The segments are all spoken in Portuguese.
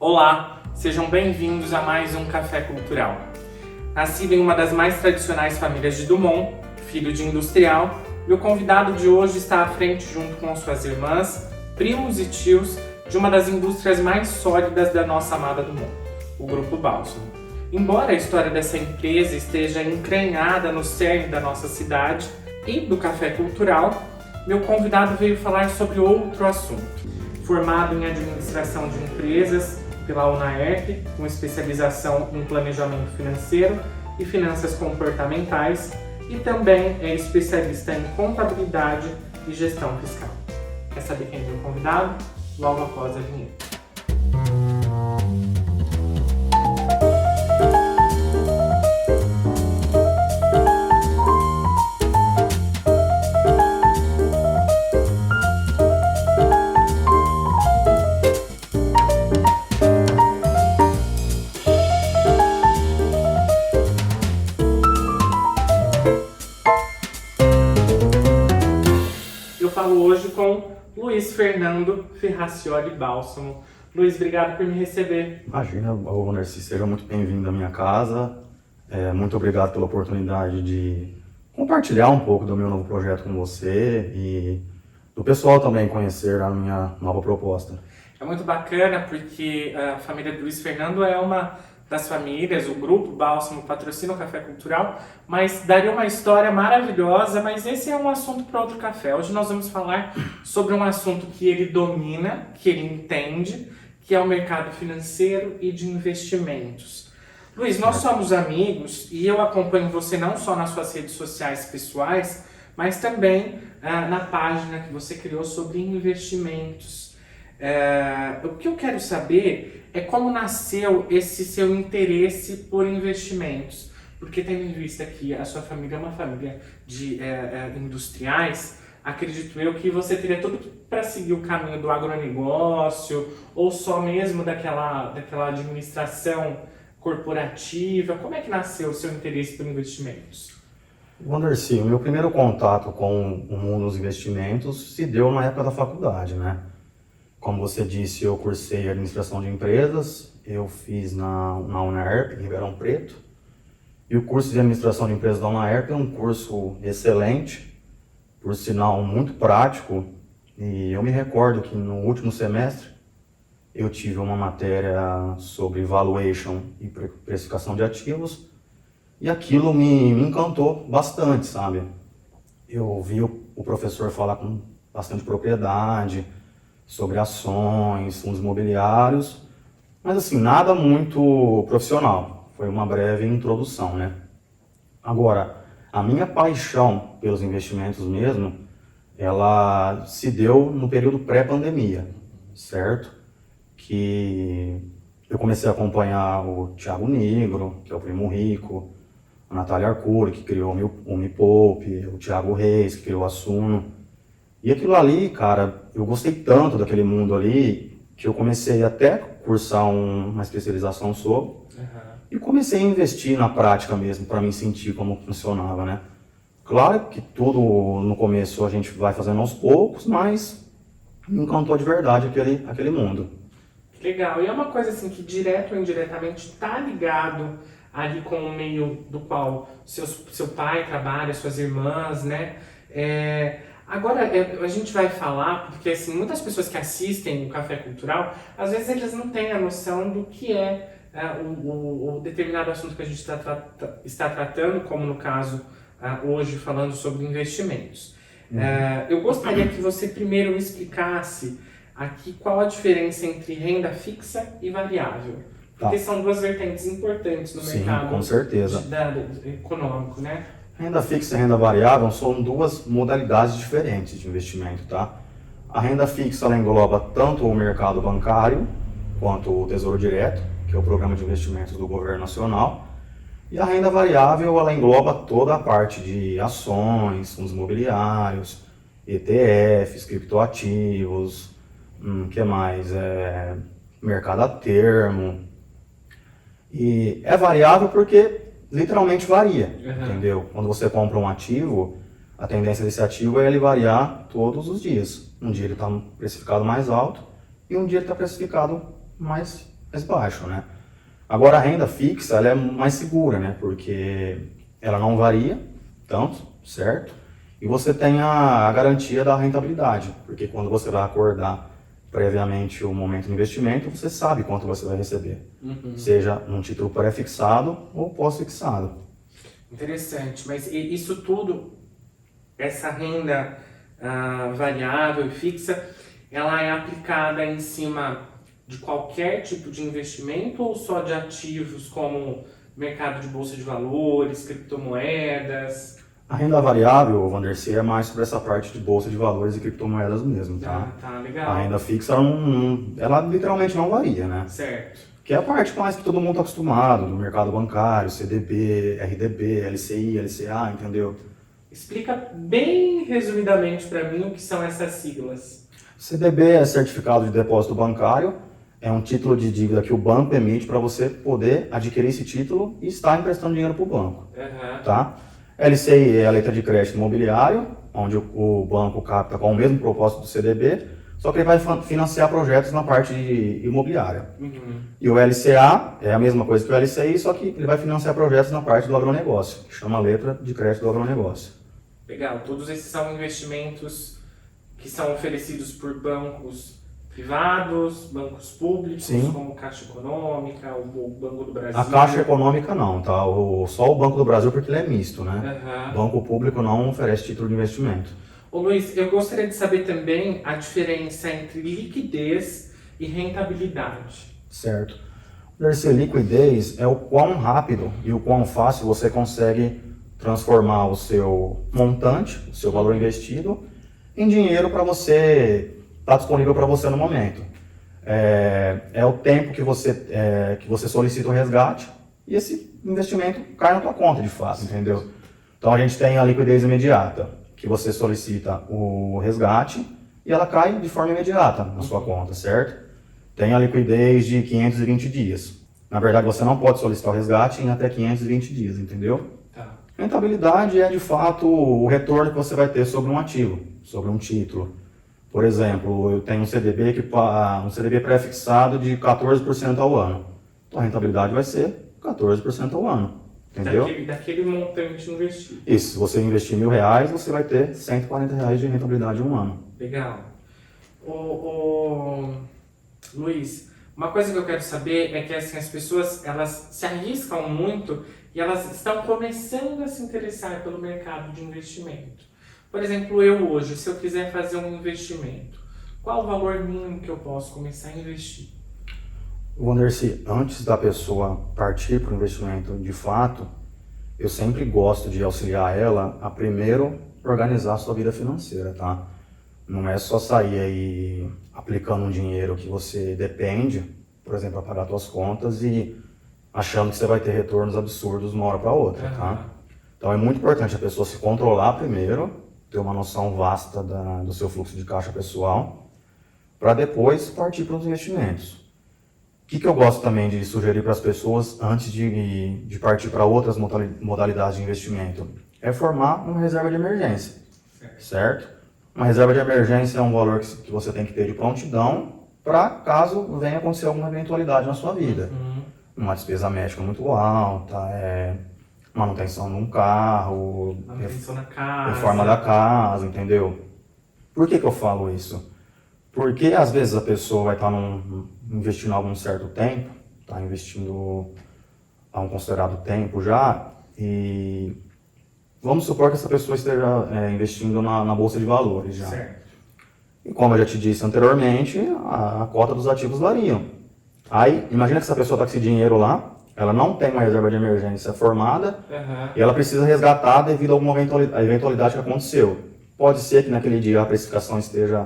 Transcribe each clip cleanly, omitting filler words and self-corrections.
Olá, sejam bem-vindos a mais um Café Cultural. Nascido em uma das mais tradicionais famílias de Dumont, filho de industrial, meu convidado de hoje está à frente junto com suas irmãs, primos e tios de uma das indústrias mais sólidas da nossa amada Dumont, o Grupo Bálsamo. Embora a história dessa empresa esteja entranhada no cerne da nossa cidade e do Café Cultural, meu convidado veio falar sobre outro assunto. Formado em Administração de Empresas pela UNAERP, com especialização em Planejamento Financeiro e Finanças Comportamentais, e também é especialista em Contabilidade e Gestão Fiscal. Quer saber quem é meu convidado? Logo após a vinheta. Eu falo hoje com Luiz Fernando Ferracioli Bálsamo. Luiz, obrigado por me receber. Imagina, Wandercy, seja muito bem-vindo à minha casa. Muito obrigado pela oportunidade de compartilhar um pouco do meu novo projeto com você e do pessoal também conhecer a minha nova proposta. É muito bacana porque a família do Luiz Fernando é uma das famílias, o Grupo Bálsamo patrocina o Café Cultural, mas daria uma história maravilhosa, mas esse é um assunto para outro café. Hoje nós vamos falar sobre um assunto que ele domina, que ele entende, que é o mercado financeiro e de investimentos. Luiz, nós somos amigos e eu acompanho você não só nas suas redes sociais pessoais, mas também na página que você criou sobre investimentos. O que eu quero saber é como nasceu esse seu interesse por investimentos, porque tendo em vista que a sua família é uma família de industriais, acredito eu que você teria tudo para seguir o caminho do agronegócio ou só mesmo daquela administração corporativa. Como é que nasceu o seu interesse por investimentos? Wandercy, o meu primeiro contato com o mundo dos investimentos se deu na época da faculdade, né? Como você disse, eu cursei Administração de Empresas, eu fiz na UNAERP, em Ribeirão Preto. E o curso de Administração de Empresas da UNAERP é um curso excelente, por sinal muito prático. E eu me recordo que no último semestre eu tive uma matéria sobre valuation e precificação de ativos. E aquilo me encantou bastante, sabe? Eu vi o professor falar com bastante propriedade sobre ações, fundos imobiliários, mas assim, nada muito profissional. Foi uma breve introdução, né? Agora, a minha paixão pelos investimentos mesmo, ela se deu no período pré-pandemia, certo? Que eu comecei a acompanhar o Thiago Nigro, que é o Primo Rico, a Natália Arcuri, que criou o Me Poupe, o Thiago Reis, que criou a Suno. E aquilo ali, cara, eu gostei tanto daquele mundo ali, que eu comecei até a cursar uma especialização sobre, e comecei a investir na prática mesmo, para me sentir como funcionava, né? Claro que tudo no começo a gente vai fazendo aos poucos, mas me encantou de verdade aquele mundo. Legal, e é uma coisa assim que direto ou indiretamente está ligado ali com o meio do qual seu pai trabalha, suas irmãs, né? Agora, a gente vai falar, porque assim, muitas pessoas que assistem o Café Cultural, às vezes eles não têm a noção do que é o determinado assunto que a gente está tratando, como no caso hoje falando sobre investimentos. Eu gostaria que você primeiro me explicasse aqui qual a diferença entre renda fixa e variável. Porque são duas vertentes importantes no mercado. Com certeza. Econômico, né? Renda fixa e renda variável são duas modalidades diferentes de investimento, tá? A renda fixa ela engloba tanto o mercado bancário quanto o Tesouro Direto, que é o programa de investimentos do governo nacional. E a renda variável ela engloba toda a parte de ações, fundos imobiliários, ETFs, criptoativos, que mais? Mercado a termo. E é variável porque literalmente varia, entendeu? Quando você compra um ativo, a tendência desse ativo é ele variar todos os dias. Um dia ele está precificado mais alto e um dia ele está precificado mais mais baixo, né? Agora a renda fixa, ela é mais segura, né? Porque ela não varia tanto, certo? E você tem a garantia da rentabilidade, porque quando você vai acordar previamente o momento do investimento, você sabe quanto você vai receber, seja num título pré-fixado ou pós-fixado. Interessante, mas isso tudo, essa renda variável e fixa, ela é aplicada em cima de qualquer tipo de investimento ou só de ativos como mercado de bolsa de valores, criptomoedas? A renda variável, Wandercy, é mais sobre essa parte de bolsa de valores e criptomoedas mesmo, tá? Tá, legal. A renda fixa, ela literalmente não varia, né? Certo. Que é a parte mais que todo mundo está acostumado, do mercado bancário, CDB, RDB, LCI, LCA, entendeu? Explica bem resumidamente para mim o que são essas siglas. CDB é Certificado de Depósito Bancário, é um título de dívida que o banco emite para você poder adquirir esse título e estar emprestando dinheiro para o banco, tá? LCI é a letra de crédito imobiliário, onde o banco capta com o mesmo propósito do CDB, só que ele vai financiar projetos na parte imobiliária. E o LCA é a mesma coisa que o LCI, só que ele vai financiar projetos na parte do agronegócio, que chama letra de crédito do agronegócio. Legal, todos esses são investimentos que são oferecidos por bancos privados, bancos públicos, Sim. como Caixa Econômica, o Banco do Brasil. A Caixa Econômica não, tá? Só o Banco do Brasil porque ele é misto, né? Banco público não oferece título de investimento. Ô Luiz, eu gostaria de saber também a diferença entre liquidez e rentabilidade. Certo. Essa liquidez é o quão rápido e o quão fácil você consegue transformar o seu montante, o seu valor investido, em dinheiro para você estar disponível para você no momento. É o tempo que você solicita o resgate e esse investimento cai na tua conta de fato, entendeu? Então a gente tem a liquidez imediata, que você solicita o resgate e ela cai de forma imediata na sua conta, certo? Tem a liquidez de 520 dias. Na verdade, você não pode solicitar o resgate em até 520 dias, entendeu? Rentabilidade é, de fato, o retorno que você vai ter sobre um ativo, sobre um título. Por exemplo, eu tenho um CDB pré-fixado de 14% ao ano. Então, a rentabilidade vai ser 14% ao ano, entendeu? Daquele montante investido. Isso, se você investir R$1.000, você vai ter R$140 de rentabilidade em um ano. Legal. Luiz, uma coisa que eu quero saber é que assim, as pessoas elas se arriscam muito e elas estão começando a se interessar pelo mercado de investimento. Por exemplo, eu hoje, se eu quiser fazer um investimento, qual o valor mínimo que eu posso começar a investir? Wandercy, antes da pessoa partir para o investimento de fato, eu sempre gosto de auxiliar ela a primeiro organizar a sua vida financeira, tá? Não é só sair aí aplicando um dinheiro que você depende, por exemplo, para pagar suas contas e achando que você vai ter retornos absurdos de uma hora para outra, tá? Então é muito importante a pessoa se controlar primeiro, ter uma noção vasta do seu fluxo de caixa pessoal, para depois partir para os investimentos. O que eu gosto também de sugerir para as pessoas antes de partir para outras modalidades de investimento? É formar uma reserva de emergência, certo? Uma reserva de emergência é um valor que você tem que ter de prontidão para caso venha acontecer alguma eventualidade na sua vida. Uma despesa médica muito alta, manutenção de um carro, manutenção da casa, reforma da casa, entendeu? Por que eu falo isso? Porque às vezes a pessoa vai estar investindo há algum certo tempo, está investindo há um considerado tempo já, e vamos supor que essa pessoa esteja investindo na Bolsa de Valores já. Certo. E como eu já te disse anteriormente, a cota dos ativos variam. Aí, imagina que essa pessoa está com esse dinheiro lá, ela não tem uma reserva de emergência formada e ela precisa resgatar devido a alguma eventualidade que aconteceu. Pode ser que naquele dia a precificação esteja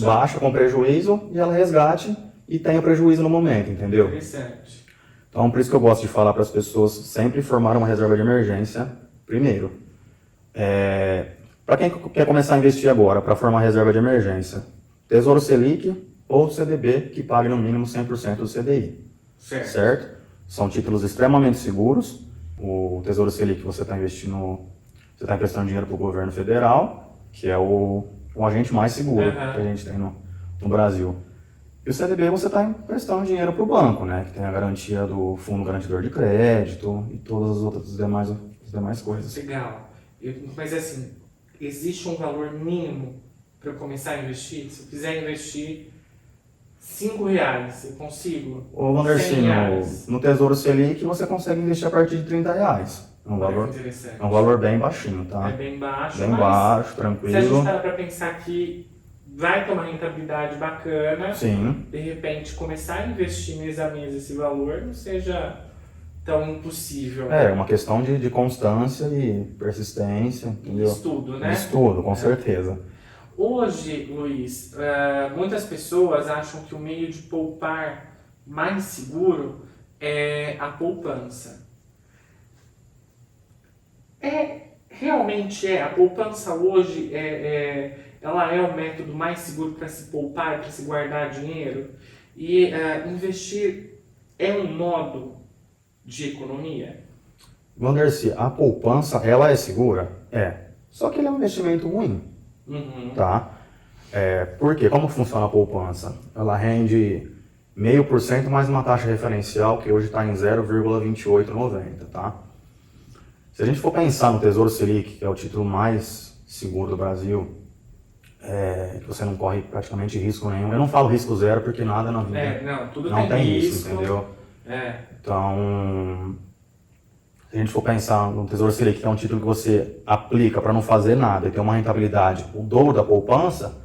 baixa com prejuízo e ela resgate e tenha prejuízo no momento, entendeu? Interessante. Então, por isso que eu gosto de falar para as pessoas sempre formar uma reserva de emergência primeiro. Para quem quer começar a investir agora, para formar reserva de emergência, Tesouro Selic ou CDB que pague no mínimo 100% do CDI. Certo? São títulos extremamente seguros. O Tesouro Selic você está emprestando dinheiro para o governo federal, que é o agente mais seguro que a gente tem no Brasil. E o CDB você está emprestando dinheiro para o banco, né? Que tem a garantia do fundo garantidor de crédito e todas as outras demais coisas. Legal. Mas assim, existe um valor mínimo para eu começar a investir? Se eu quiser investir R$ 5, eu consigo? Ô, Wanderson, R$ 100? no Tesouro Selic você consegue investir a partir de R$ 30. Olha que interessante. É um valor bem baixinho, tá? É bem baixo, Bem mas baixo, se a tranquilo. gente parar para pensar que vai ter uma rentabilidade bacana, Sim, de repente começar a investir mês a mês esse valor não seja tão impossível. é uma questão de constância e persistência, entendeu? Estudo, né? Estudo, com certeza. Hoje, Luiz, muitas pessoas acham que o meio de poupar mais seguro é a poupança. Realmente a poupança hoje ela é o método mais seguro para se poupar, para se guardar dinheiro. E investir é um modo de economia. Wanderson, a poupança, ela é segura? É. Só que ele é um investimento ruim, Uhum. tá? Por quê? Como funciona a poupança? Ela rende 0,5% mais uma taxa referencial que hoje está em 0,2890, tá? Se a gente for pensar no Tesouro Selic, que é o título mais seguro do Brasil, que você não corre praticamente risco nenhum. Eu não falo risco zero porque nada na vida Não, tudo não tem risco, isso, entendeu? É. Então, se a gente for pensar no Tesouro Selic, que é um título que você aplica para não fazer nada e ter uma rentabilidade o dobro da poupança,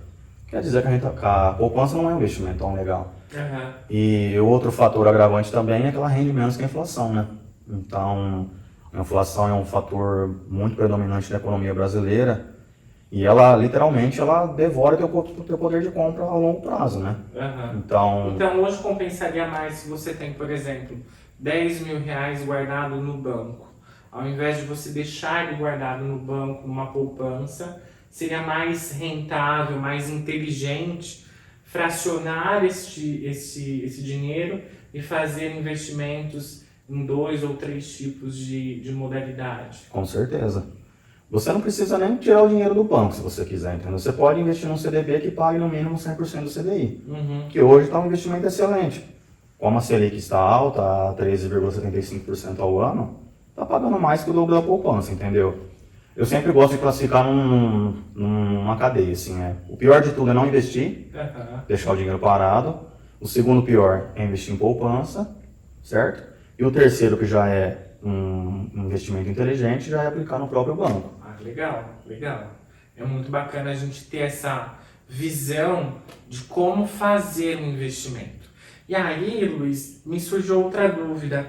quer dizer que a poupança não é um investimento tão legal. Uhum. E o outro fator agravante também é que ela rende menos que a inflação, né? Então, a inflação é um fator muito predominante na economia brasileira e ela, literalmente, ela devora teu poder de compra a longo prazo, né? Uhum. Então, Hoje compensaria mais se você tem, por exemplo, R$ 10.000 guardado no banco. Ao invés de você deixar ele guardado no banco, numa poupança, seria mais rentável, mais inteligente fracionar esse dinheiro e fazer investimentos em 2 ou 3 tipos de modalidade. com certeza. Você não precisa nem tirar o dinheiro do banco, se você quiser, entendeu? Você pode investir num CDB que pague no mínimo 100% do CDI, que hoje está um investimento excelente. Como a Selic está alta, a 13,75% ao ano, está pagando mais que o dobro da poupança, entendeu? Eu sempre gosto de classificar numa cadeia, assim, né? O pior de tudo é não investir, deixar o dinheiro parado. O segundo pior é investir em poupança, certo? E o terceiro, que já é um investimento inteligente, já é aplicar no próprio banco. Legal, legal. É muito bacana a gente ter essa visão de como fazer um investimento. E aí, Luiz, me surgiu outra dúvida.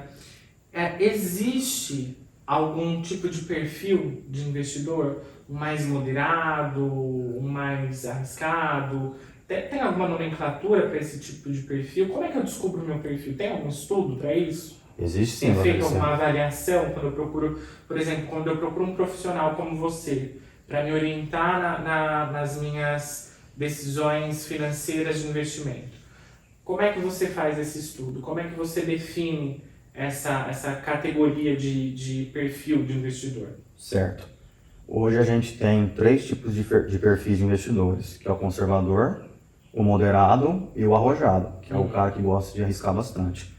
Existe algum tipo de perfil de investidor? Um mais moderado, um mais arriscado? Tem alguma nomenclatura para esse tipo de perfil? Como é que eu descubro o meu perfil? Tem algum estudo para isso? Existe sim, Tem feito Vanessa. alguma avaliação quando eu procuro, por exemplo, quando eu procuro um profissional como você para me orientar nas minhas decisões financeiras de investimento? Como é que você faz esse estudo? Como é que você define essa categoria de perfil de investidor? Certo. Hoje a gente tem 3 tipos de perfis de investidores, que é o conservador, o moderado e o arrojado, que é o cara que gosta de arriscar bastante.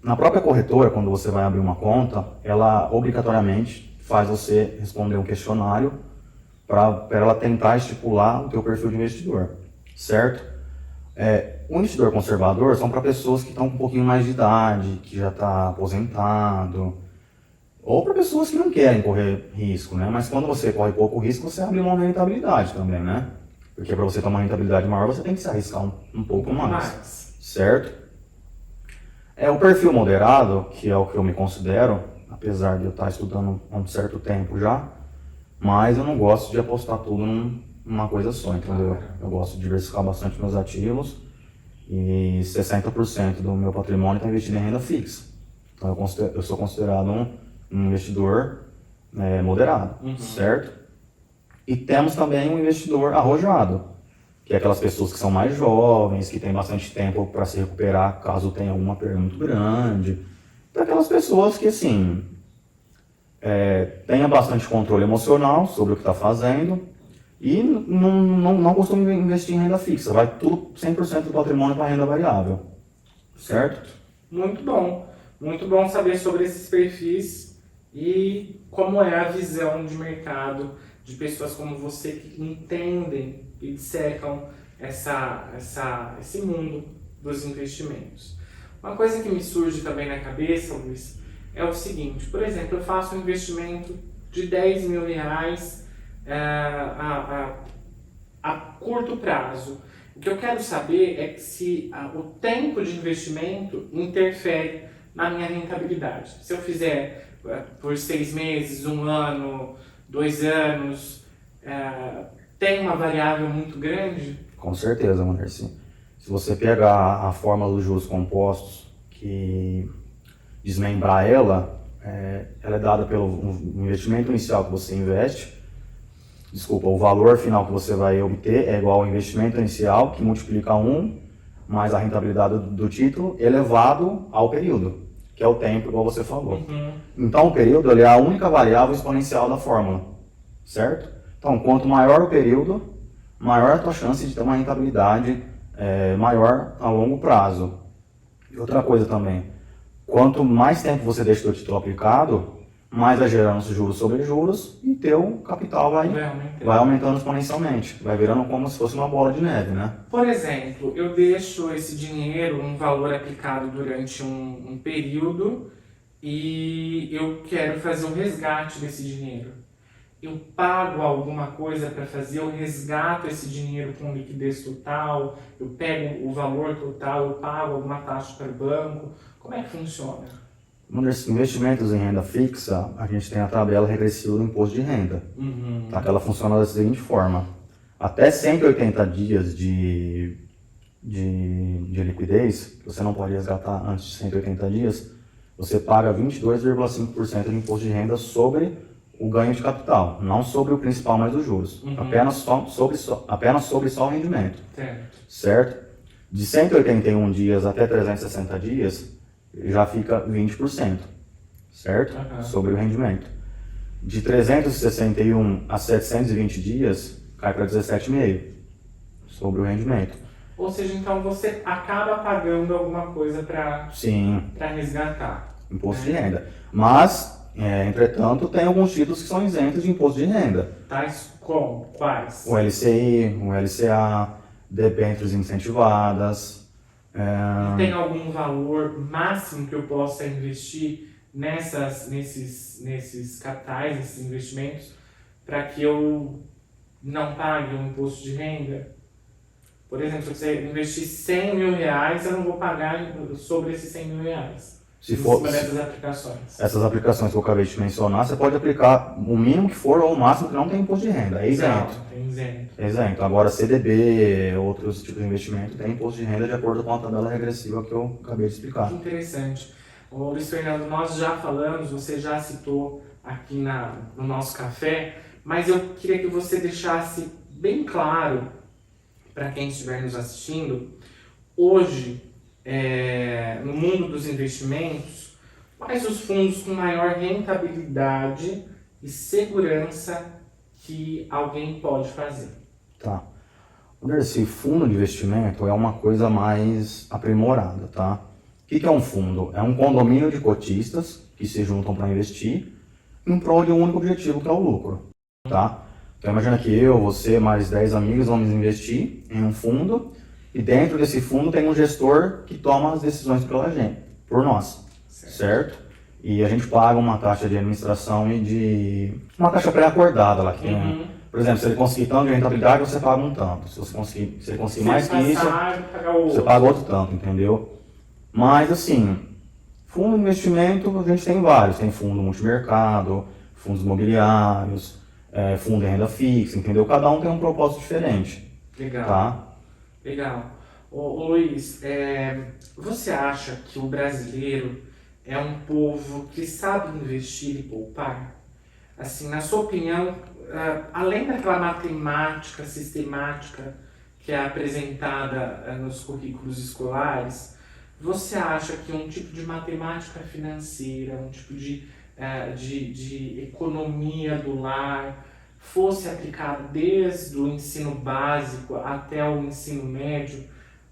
Na própria corretora, quando você vai abrir uma conta, ela obrigatoriamente faz você responder um questionário para ela tentar estipular o teu perfil de investidor, certo? O investidor conservador são para pessoas que estão com um pouquinho mais de idade, que já está aposentado, ou para pessoas que não querem correr risco, né? Mas quando você corre pouco risco, você abre uma rentabilidade também, né? Porque para você ter uma rentabilidade maior, você tem que se arriscar um pouco mais, certo? O perfil moderado, que é o que eu me considero, apesar de eu estar estudando há um certo tempo já, mas eu não gosto de apostar tudo numa coisa só, entendeu? Eu gosto de diversificar bastante meus ativos e 60% do meu patrimônio está investido em renda fixa. Então eu sou considerado um investidor moderado, certo? E temos também um investidor arrojado, que é aquelas pessoas que são mais jovens, que têm bastante tempo para se recuperar caso tenha alguma perda muito grande. Para aquelas pessoas que, assim, tenha bastante controle emocional sobre o que está fazendo, E não costumo investir em renda fixa, vai tudo 100% do patrimônio para renda variável, certo? Muito bom saber sobre esses perfis e como é a visão de mercado de pessoas como você que entendem e dissecam esse mundo dos investimentos. Uma coisa que me surge também na cabeça, Luiz, é o seguinte, por exemplo, eu faço um investimento de 10 mil reais a curto prazo. O que eu quero saber é que se o tempo de investimento interfere na minha rentabilidade. Se eu fizer por 6 meses, 1 ano, 2 anos, tem uma variável muito grande? Com certeza, Anderson. Se você pegar a fórmula dos juros compostos, que desmembrar ela é dada pelo investimento inicial que você investe, o valor final que você vai obter é igual ao investimento inicial, que multiplica 1, mais a rentabilidade do título, elevado ao período, que é o tempo, igual você falou. Uhum. Então, o período ele é a única variável exponencial da fórmula, certo? Então, quanto maior o período, maior a tua chance de ter uma rentabilidade maior a longo prazo. E outra coisa também, quanto mais tempo você deixa o título aplicado, mais vai gerando juros sobre juros e teu capital vai aumentando exponencialmente. Vai virando como se fosse uma bola de neve, né? Por exemplo, eu deixo esse dinheiro, um valor aplicado durante um período e eu quero fazer um resgate desse dinheiro. Eu pago alguma coisa para fazer, eu resgato esse dinheiro com liquidez total, eu pego o valor total, eu pago alguma taxa para o banco. Como é que funciona? Nos investimentos em renda fixa, a gente tem a tabela regressiva do imposto de renda. Uhum. Tá? Que ela funciona da seguinte forma. Até 180 dias de liquidez, que você não pode resgatar antes de 180 dias, você paga 22,5% de imposto de renda sobre o ganho de capital, não sobre o principal mais os juros, Uhum. apenas sobre só o rendimento, certo? De 181 dias até 360 dias, já fica 20%, certo? Uhum. Sobre o rendimento. De 361 a 720 dias, cai para 17,5% sobre o rendimento. Ou seja, então você acaba pagando alguma coisa para resgatar. Imposto de renda. Mas, entretanto, tem alguns títulos que são isentos de imposto de renda. Tais como? Quais? O LCI, o LCA, debêntures incentivadas. Tem algum valor máximo que eu possa investir nesses capitais, nesses investimentos, para que eu não pague o imposto de renda? Por exemplo, se você investir 100 mil reais, eu não vou pagar sobre esses 100 mil reais. Se for dessas aplicações. Essas aplicações que eu acabei de mencionar, você pode aplicar o mínimo que for ou o máximo que não tem imposto de renda. É isento. Tem isento. É isento. Agora, CDB, outros tipos de investimento, tem imposto de renda de acordo com a tabela regressiva que eu acabei de explicar. Que interessante. Ô, Luiz Fernando, nós já falamos, você já citou aqui no nosso café, mas eu queria que você deixasse bem claro para quem estiver nos assistindo, hoje, no mundo dos investimentos, quais os fundos com maior rentabilidade e segurança que alguém pode fazer? Tá. Esse fundo de investimento é uma coisa mais aprimorada, tá? O que é um fundo? É um condomínio de cotistas que se juntam para investir em prol de um único objetivo, que é o lucro, tá? Então imagina que eu, você, mais 10 amigos vamos investir em um fundo e dentro desse fundo tem um gestor que toma as decisões pela gente, por nós, certo? E a gente paga uma taxa de administração e uma taxa pré-acordada lá que tem. Por exemplo, se ele conseguir tanto de rentabilidade, você paga um tanto. Se ele conseguir mais que isso, você paga outro tanto, entendeu? Mas assim, fundo de investimento a gente tem vários, tem fundo multimercado, fundos imobiliários, fundo de renda fixa, entendeu? Cada um tem um propósito diferente. Legal. Tá? Legal. Ô Luiz, você acha que o brasileiro é um povo que sabe investir e poupar? Assim, na sua opinião, além daquela matemática sistemática que é apresentada nos currículos escolares, você acha que um tipo de matemática financeira, um tipo de economia do lar, fosse aplicado desde o ensino básico até o ensino médio,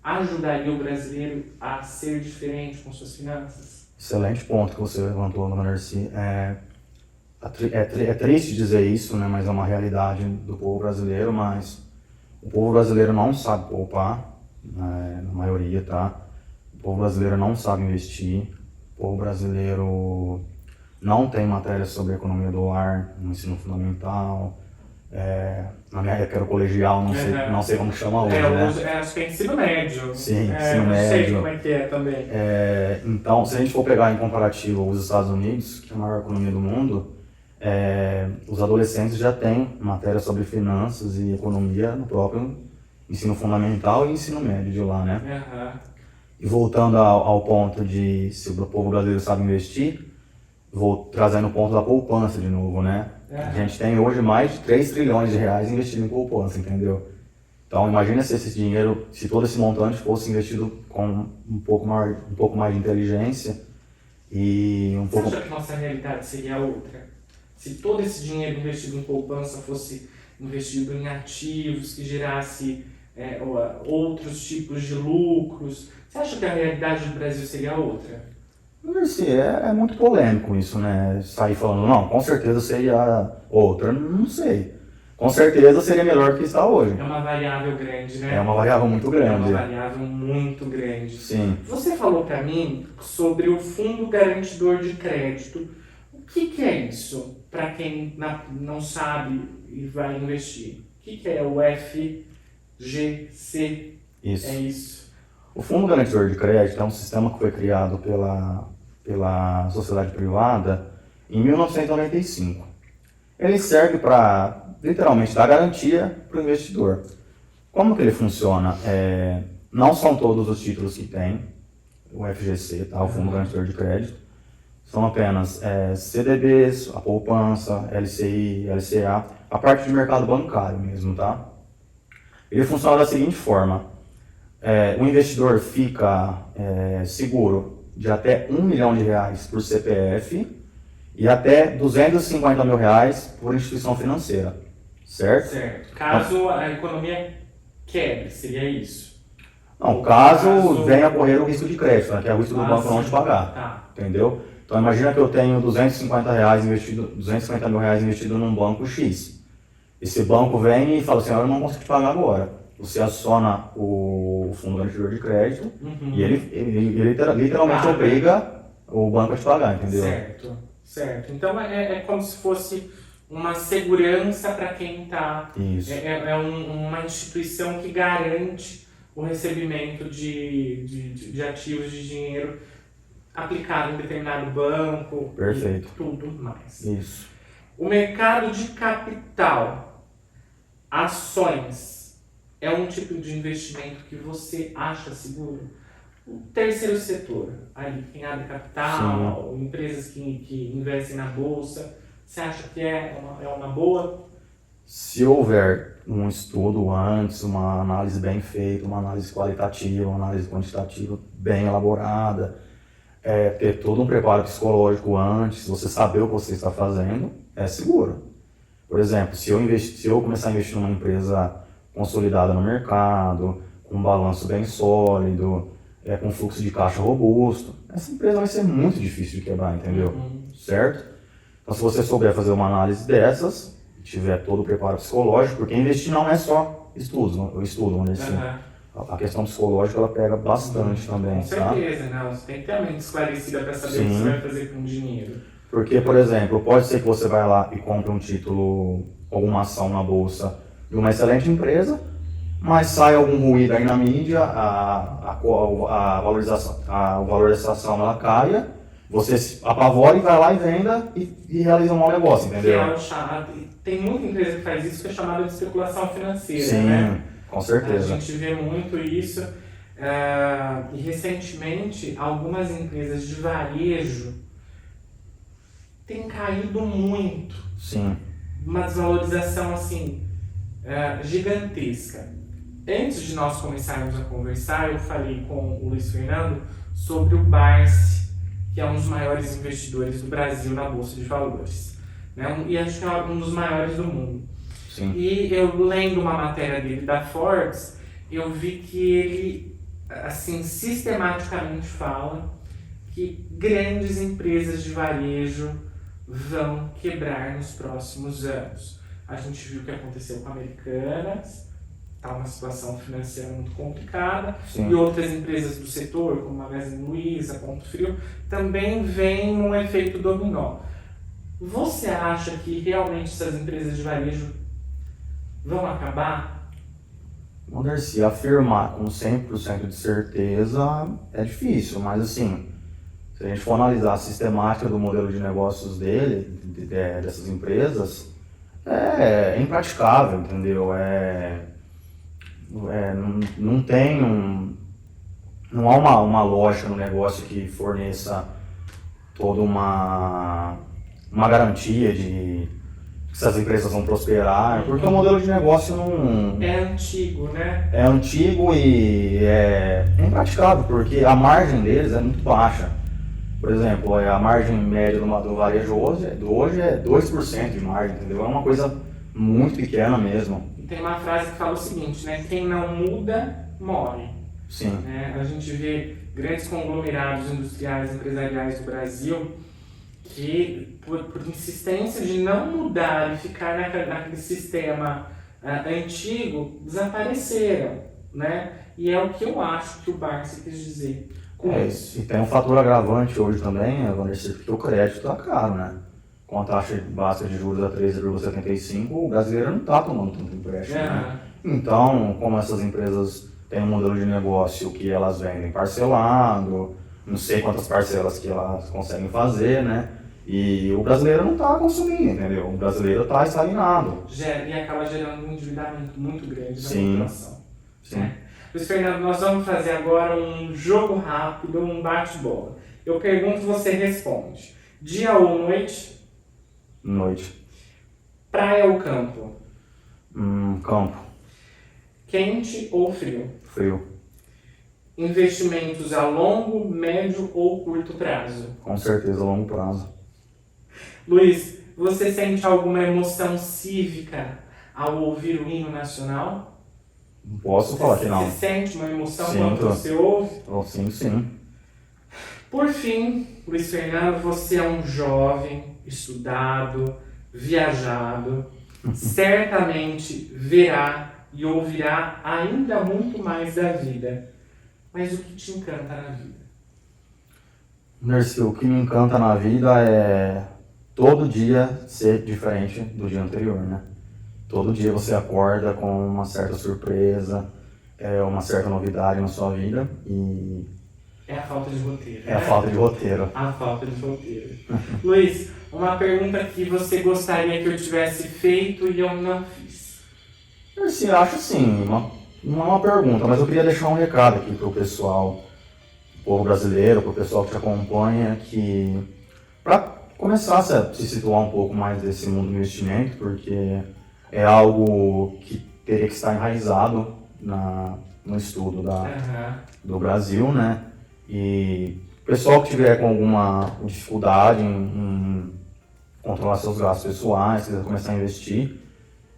ajudaria o brasileiro a ser diferente com suas finanças? Excelente ponto que você levantou, dona Nercy. É triste dizer isso, né, mas é uma realidade do povo brasileiro, mas o povo brasileiro não sabe poupar, né, na maioria, tá? O povo brasileiro não sabe investir, o povo brasileiro não tem matéria sobre economia do lar no ensino fundamental, na minha época era o colegial, não sei como chama hoje, né? Acho que é ensino médio. Sim, ensino não sei médio. como é que é também. Então, se a gente for pegar em comparativo os Estados Unidos, que é a maior economia do mundo, os adolescentes já têm matéria sobre finanças e economia no próprio ensino fundamental e ensino médio de lá, né? E voltando ao ponto de se o povo brasileiro sabe investir, vou trazendo o ponto da poupança de novo, né? A gente tem hoje mais de 3 trilhões de reais investido em poupança, entendeu? Então imagina se esse dinheiro, se todo esse montante fosse investido com um pouco mais de inteligência e um pouco... Você acha que nossa realidade seria outra? Se todo esse dinheiro investido em poupança fosse investido em ativos que gerasse outros tipos de lucros, você acha que a realidade do Brasil seria outra? É muito polêmico isso, né? Sair falando, não, com certeza seria outra, não sei. Com certeza seria melhor do que está hoje. É uma variável grande, né? É uma variável muito grande. É uma variável muito grande. Sim. Você falou para mim sobre o Fundo Garantidor de Crédito. O que é isso, para quem não sabe e vai investir? O que é o FGC? Isso. É isso. O Fundo Garantidor de Crédito é um sistema que foi criado pela sociedade privada em 1995. Ele serve para, literalmente, dar garantia para o investidor. Como que ele funciona? Não são todos os títulos que tem o FGC, tá? O Fundo Garantidor de Crédito. São apenas CDBs, a poupança, LCI, LCA, a parte de mercado bancário mesmo, tá? Ele funciona da seguinte forma. O investidor fica seguro de até R$1 milhão por CPF e até R$250 mil por instituição financeira, certo? Certo. Caso a economia quebre, seria isso? Não, caso venha a correr o risco de crédito, né, que é o risco do banco não te pagar, tá. Entendeu? Então imagina que eu tenho R$250 mil investido num banco X. Esse banco vem e fala assim, eu não consigo te pagar agora. Você aciona o Fundo Garantidor de Crédito e ele literalmente obriga o banco a te pagar, entendeu? Certo. Então é como se fosse uma segurança para quem está... Isso. Uma instituição que garante o recebimento de ativos de dinheiro aplicado em determinado banco. Perfeito. E tudo mais. Isso. O mercado de capital, ações, é um tipo de investimento que você acha seguro? O terceiro setor, aí quem abre capital, sim, empresas que investem na bolsa, você acha que é uma boa? Se houver um estudo antes, uma análise bem feita, uma análise qualitativa, uma análise quantitativa bem elaborada, ter todo um preparo psicológico antes, você saber o que você está fazendo, é seguro. Por exemplo, se eu começar a investir numa empresa consolidada no mercado, com um balanço bem sólido, com fluxo de caixa robusto, essa empresa vai ser muito difícil de quebrar, entendeu? Certo? Então, se você souber fazer uma análise dessas, tiver todo o preparo psicológico, porque investir não é só estudo, vamos dizer assim. A questão psicológica, ela pega bastante também, com certeza, né? Você tem que ter a mente esclarecida para saber o que você vai fazer com o dinheiro. Porque, por exemplo, pode ser que você vai lá e compre um título, alguma ação na bolsa de uma excelente empresa, mas sai algum ruído aí na mídia, a valor dessa ação ela caia, você se apavora e vai lá e venda e realiza um mau negócio, entendeu? Tem muita empresa que faz isso, que é chamada de especulação financeira, sim, né? Com certeza. A gente vê muito isso, e recentemente algumas empresas de varejo têm caído muito. Sim. Uma desvalorização assim, gigantesca. Antes de nós começarmos a conversar, eu falei com o Luiz Fernando sobre o Barsi, que é um dos maiores investidores do Brasil na Bolsa de Valores, né? E acho que é um dos maiores do mundo. Sim. E eu lendo uma matéria dele da Forbes, eu vi que ele, assim, sistematicamente fala que grandes empresas de varejo vão quebrar nos próximos anos. A gente viu o que aconteceu com a Americanas, está uma situação financeira muito complicada, Sim. e outras empresas do setor, como Magazine Luiza, Ponto Frio, também vem um efeito dominó. Você acha que realmente essas empresas de varejo vão acabar? Andercy, afirmar com 100% de certeza é difícil, mas assim, se a gente for analisar a sistemática do modelo de negócios dessas empresas, é impraticável, entendeu? Não tem não há uma lógica no negócio que forneça toda uma garantia de que essas empresas vão prosperar, porque o modelo de negócio não É antigo, né? é antigo e é impraticável, porque a margem deles é muito baixa. Por exemplo, a margem média do varejo hoje é 2% de margem, entendeu? É uma coisa muito pequena mesmo. Tem uma frase que fala o seguinte, né? Quem não muda, morre. Sim. A gente vê grandes conglomerados industriais, empresariais do Brasil que, por insistência de não mudar e ficar naquele sistema antigo, desapareceram, né? E é o que eu acho que o Barsi quis dizer com isso. E tem um fator agravante hoje também, Anderson, porque o crédito está caro, né? Com a taxa básica de juros a 13,75, o brasileiro não está tomando tanto empréstimo, né? Então, como essas empresas têm um modelo de negócio que elas vendem parcelado, não sei quantas parcelas que elas conseguem fazer, né? E o brasileiro não está consumindo, entendeu? O brasileiro está estagnado. E acaba gerando um endividamento muito grande na Sim. população. Sim. Né? Luiz Fernando, nós vamos fazer agora um jogo rápido, um bate-bola. Eu pergunto, você responde. Dia ou noite? Noite. Praia ou campo? Campo. Quente ou frio? Frio. Investimentos a longo, médio ou curto prazo? Com certeza a longo prazo. Luiz, você sente alguma emoção cívica ao ouvir o hino nacional? Não posso falar que não. Você sente uma emoção Sinto. quando você ouve? Sim. Por fim, Luiz Fernando, você é um jovem, estudado, viajado, certamente verá e ouvirá ainda muito mais da vida. Mas o que te encanta na vida? Nercy, o que me encanta na vida é todo dia ser diferente do dia anterior, né? Todo dia você acorda com uma certa surpresa, uma certa novidade na sua vida e... É a falta de roteiro. É a falta de roteiro. A falta de roteiro. Luiz, uma pergunta que você gostaria que eu tivesse feito e eu não fiz. Nercy, acho assim, não é uma pergunta, mas eu queria deixar um recado aqui pro pessoal, o povo brasileiro, pro pessoal que te acompanha, que para começar a se situar um pouco mais desse mundo do investimento, porque é algo que teria que estar enraizado no estudo do Brasil, né? E o pessoal que tiver com alguma dificuldade em controlar seus gastos pessoais, quiser começar a investir,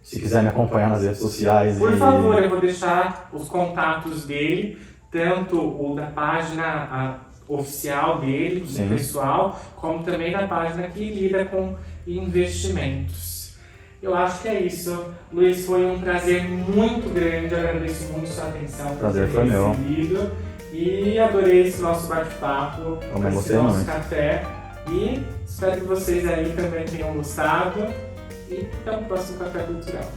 se quiser me acompanhar nas redes sociais... Por favor, eu vou deixar os contatos dele, tanto o da página oficial dele, Sim. pessoal, como também da página que lida com investimentos. Eu acho que é isso. Luiz, foi um prazer muito grande, eu agradeço muito sua atenção. Prazer foi meu. E adorei esse nosso bate-papo, esse nosso café. E espero que vocês aí também tenham gostado. E até o próximo Café Cultural.